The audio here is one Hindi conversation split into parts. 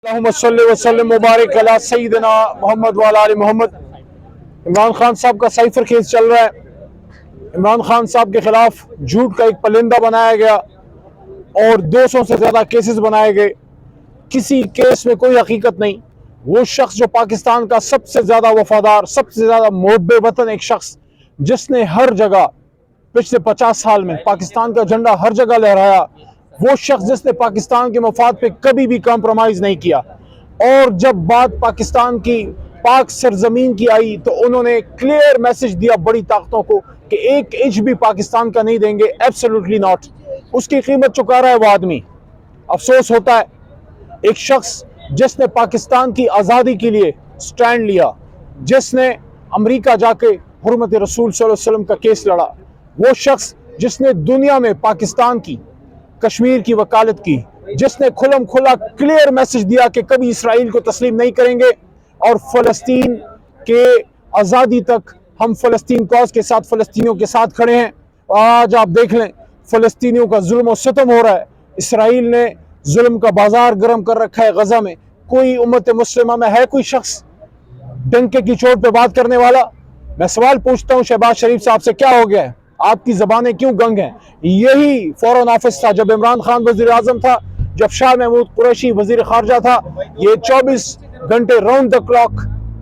मुबारक अला सय्यदना मोहम्मद व अला आलि मोहम्मद। इमरान खान साहब का साइफर केस चल रहा है। इमरान खान साहब के खिलाफ झूठ का एक परिंदा बनाया गया और 200 से ज्यादा केसेस बनाए गए। किसी केस में कोई हकीकत नहीं। वो शख्स जो पाकिस्तान का सबसे ज्यादा वफादार, सबसे ज्यादा मोहब्बे वतन एक शख्स, जिसने हर जगह पिछले 50 साल में पाकिस्तान का झंडा हर जगह लहराया, वो शख्स जिसने पाकिस्तान के मफाद पे कभी भी कॉम्प्रोमाइज नहीं किया। और जब बात पाकिस्तान की पाक सरजमीन की आई तो उन्होंने क्लियर मैसेज दिया बड़ी ताकतों को कि एक इंच भी पाकिस्तान का नहीं देंगे, एब्सोल्युटली नॉट। उसकी कीमत चुका रहा है वो आदमी। अफसोस होता है एक शख्स जिसने पाकिस्तान की आज़ादी के लिए स्टैंड लिया, जिसने अमेरिका जाके हुर्मत रसूल सल्लल्लाहु अलैहि वसल्लम का केस लड़ा, वो शख्स जिसने दुनिया में पाकिस्तान की, कश्मीर की वकालत की, जिसने खुलम खुला क्लियर मैसेज दिया कि कभी इसराइल को तस्लीम नहीं करेंगे और फ़लस्तीन के आज़ादी तक हम फ़लस्तीन कॉज के साथ, फ़लस्तीनियों के साथ खड़े हैं। आज आप देख लें फ़लस्तीनियों का जुल्म और सितम हो रहा है। इसराइल ने जुल्म का बाजार गर्म कर रखा है गजा में। कोई उम्मत मुस्लिमा में है कोई शख्स डंके की चोट पे बात करने वाला? मैं सवाल पूछता हूँ शहबाज शरीफ साहब से, क्या हो गया है? आपकी जबानें क्यों गंग हैं? यही फौरन ऑफिस था जब इमरान खान वजीर आजम था, जब शाह महमूद कुरैशी वजीर खारजा था। ये 24 घंटे राउंड द क्लॉक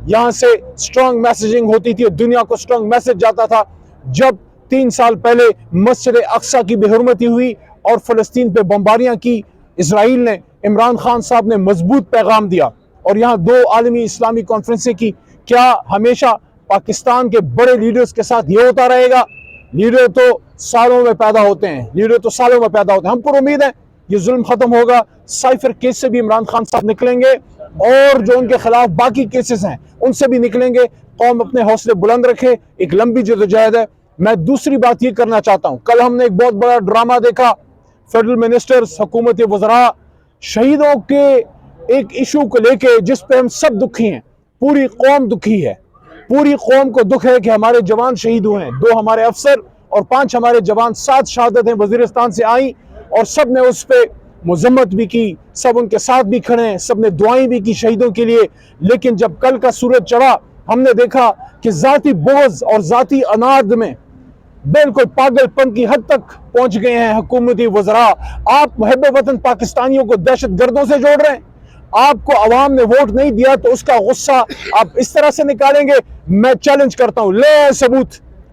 यहाँ से स्ट्रॉन्ग मैसेजिंग होती थी, दुनिया को स्ट्रॉन्ग मैसेज जाता था। जब 3 साल पहले मस्जिद अक्सा की बेहुरमती हुई और फलस्तीन पे बमबारियां की इसराइल ने, इमरान खान साहब ने मजबूत पैगाम दिया और यहाँ 2 आलमी इस्लामी कॉन्फ्रेंसें की। क्या हमेशा पाकिस्तान के बड़े लीडर्स के साथ ये होता रहेगा? लीडर तो सालों में पैदा होते हैं, लीडर तो सालों में पैदा होते हैं। हमको उम्मीद है ये जुल्म खत्म होगा। साइफर केस से भी इमरान खान साहब निकलेंगे और जो उनके खिलाफ बाकी केसेस हैं उनसे भी निकलेंगे। कौम अपने हौसले बुलंद रखे, एक लंबी जदोजहद है। मैं दूसरी बात ये करना चाहता हूँ, कल हमने एक बहुत बड़ा ड्रामा देखा। फेडरल मिनिस्टर्स, हुकूमत वज़रा, शहीदों के एक इशू को लेके जिस पे हम सब दुखी हैं, पूरी कौम दुखी है। पूरी कौम को दुख है कि हमारे जवान शहीद हुए हैं। 2 हमारे अफसर और 5 हमारे जवान, 7 शहादतें वजीरिस्तान से आई और सब ने उस पर मजम्मत भी की, सब उनके साथ भी खड़े हैं, सब ने दुआएं भी की शहीदों के लिए। लेकिन जब कल का सूरज चढ़ा, हमने देखा कि जाती बोझ और जाती अनाद में बिल्कुल पागलपन की हद तक पहुंच गए हैं हुकूमती वज़रा। आप मुहब्बे वतन पाकिस्तानियों को दहशत गर्दों से जोड़ रहे हैं। आपको अवाम ने वोट नहीं दिया तो उसका गुस्सा आप इस तरह से निकालेंगे? मैं चैलेंज करता हूं, ले सबूत।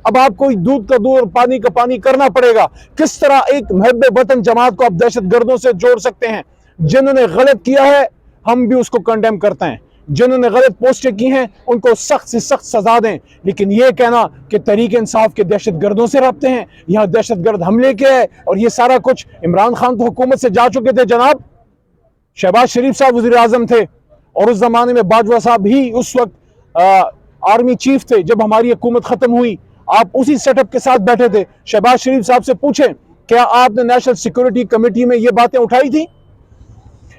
अब आपको दूध का दूध और पानी का पानी करना पड़ेगा। किस तरह एक मुहब्बे वतन जमात को आप दहशत गर्दों से जोड़ सकते हैं? जिन्होंने गलत किया है हम भी उसको कंडेम करते हैं, जिन्होंने गलत पोस्टें की हैं उनको सख्त से सख्त सजा दें। लेकिन यह कहना कि तहरीक इंसाफ के दहशत गर्दों से रबते हैं, यहाँ दहशत गर्द हमले के है और ये सारा कुछ, इमरान खान तो हुकूमत से जा चुके थे जनाब। शहबाज शरीफ साहब वज़ीर आज़म थे और उस जमाने में बाजवा साहब भी उस वक्त आर्मी चीफ थे जब हमारी हुकूमत खत्म हुई। आप उसी सेटअप के साथ बैठे थे। शहबाज शरीफ साहब से पूछें, क्या आपने नेशनल सिक्योरिटी कमेटी में ये बातें उठाई थी?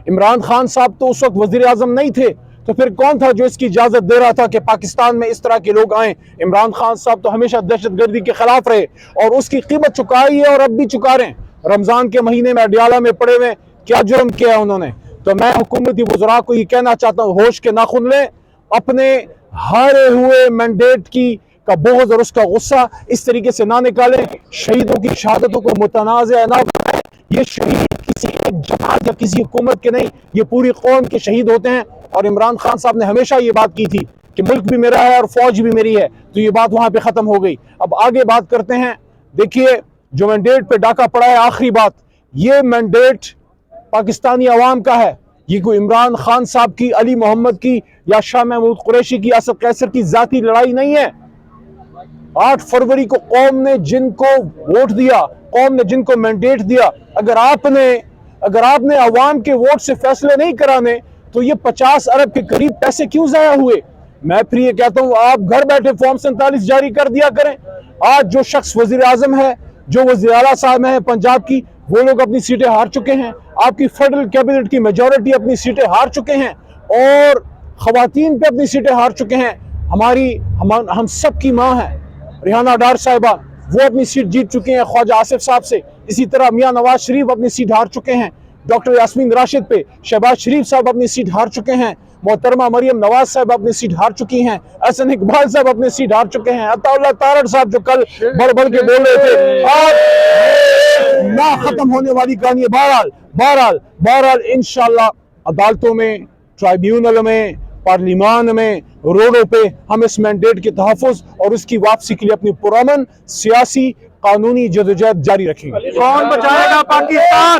इमरान खान साहब तो उस वक्त वज़ीर आज़म नहीं थे, तो फिर कौन था जो इसकी इजाजत दे रहा था कि पाकिस्तान में इस तरह के लोग आए? इमरान खान साहब तो हमेशा दहशतगर्दी के खिलाफ रहे और उसकी कीमत चुकाई है और अब भी चुका रहे हैं। रमजान के महीने में अडियाला में पड़े हुए, क्या जुर्म किया है उन्होंने? तो मैं हुकूमती वज़रा को ये कहना चाहता हूँ, होश के नाखुन लें। अपने हारे हुए मैंडेट की का बोझ और उसका गुस्सा इस तरीके से ना निकालें। शहीदों की शहादतों को मुतनाज़ ना बनाएं। ये शहीद किसी एक जमात या किसी हुकूमत के नहीं, ये पूरी कौम के शहीद होते हैं। और इमरान खान साहब ने हमेशा ये बात की थी कि मुल्क भी मेरा है और फौज भी मेरी है, तो ये बात वहां पे खत्म हो गई। अब आगे बात करते हैं। देखिए, जो मैंडेट पे डाका पड़ा है, आखिरी बात, ये मैंडेट पाकिस्तानी अवाम का है। ये कोई इमरान खान साहब की, अली मोहम्मद की या शाह महमूद कुरैशी की, असद कैसर की जाती लड़ाई नहीं है। 8 फरवरी को कौम ने जिनको वोट दिया, कौम ने जिनको मैंडेट दिया, अगर आपने अवाम के वोट से फैसले नहीं कराने तो ये 50 अरब के करीब पैसे क्यों जाया हुए? मैं फिर ये कहता हूं, आप घर बैठे फॉर्म 47 जारी कर दिया करें। आज जो शख्स वजीर आजम है, जो वजीर आला साहब है पंजाब की, वो लोग अपनी सीटें हार चुके हैं। आपकी फेडरल कैबिनेट की मेजॉरिटी अपनी सीटें हार चुके हैं और खवातीन पे अपनी सीटें हार चुके हैं। हम सब की माँ है रिहाना डार साहिबा, वो अपनी सीट जीत चुके हैं ख्वाजा आसिफ साहब से। इसी तरह मियां नवाज शरीफ अपनी सीट हार चुके हैं। डॉक्टर यास्मीन राशिद पे शहबाज शरीफ साहब अपनी सीट हार चुके हैं, मोहतरमा मरियम नवाज साहब अपनी सीट हार चुकी हैं, हसन इकबाल साहब अपनी सीट हार चुके हैं, अताउल्लाह तारड़ साहब जो कल बढ़ बढ़ के बोल रहे थे, आज ना खत्म होने वाली कहानी है। बहरहाल इंशाअल्लाह अदालतों में, ट्राइब्यूनल में, पार्लिमान में, रोडों पे हम इस मैंडेट के तहफ़्फ़ुज़ और उसकी वापसी के लिए अपनी पुरअमन सियासी कानूनी जदोजहद जारी रखेंगे। कौन बचाएगा पाकिस्तान?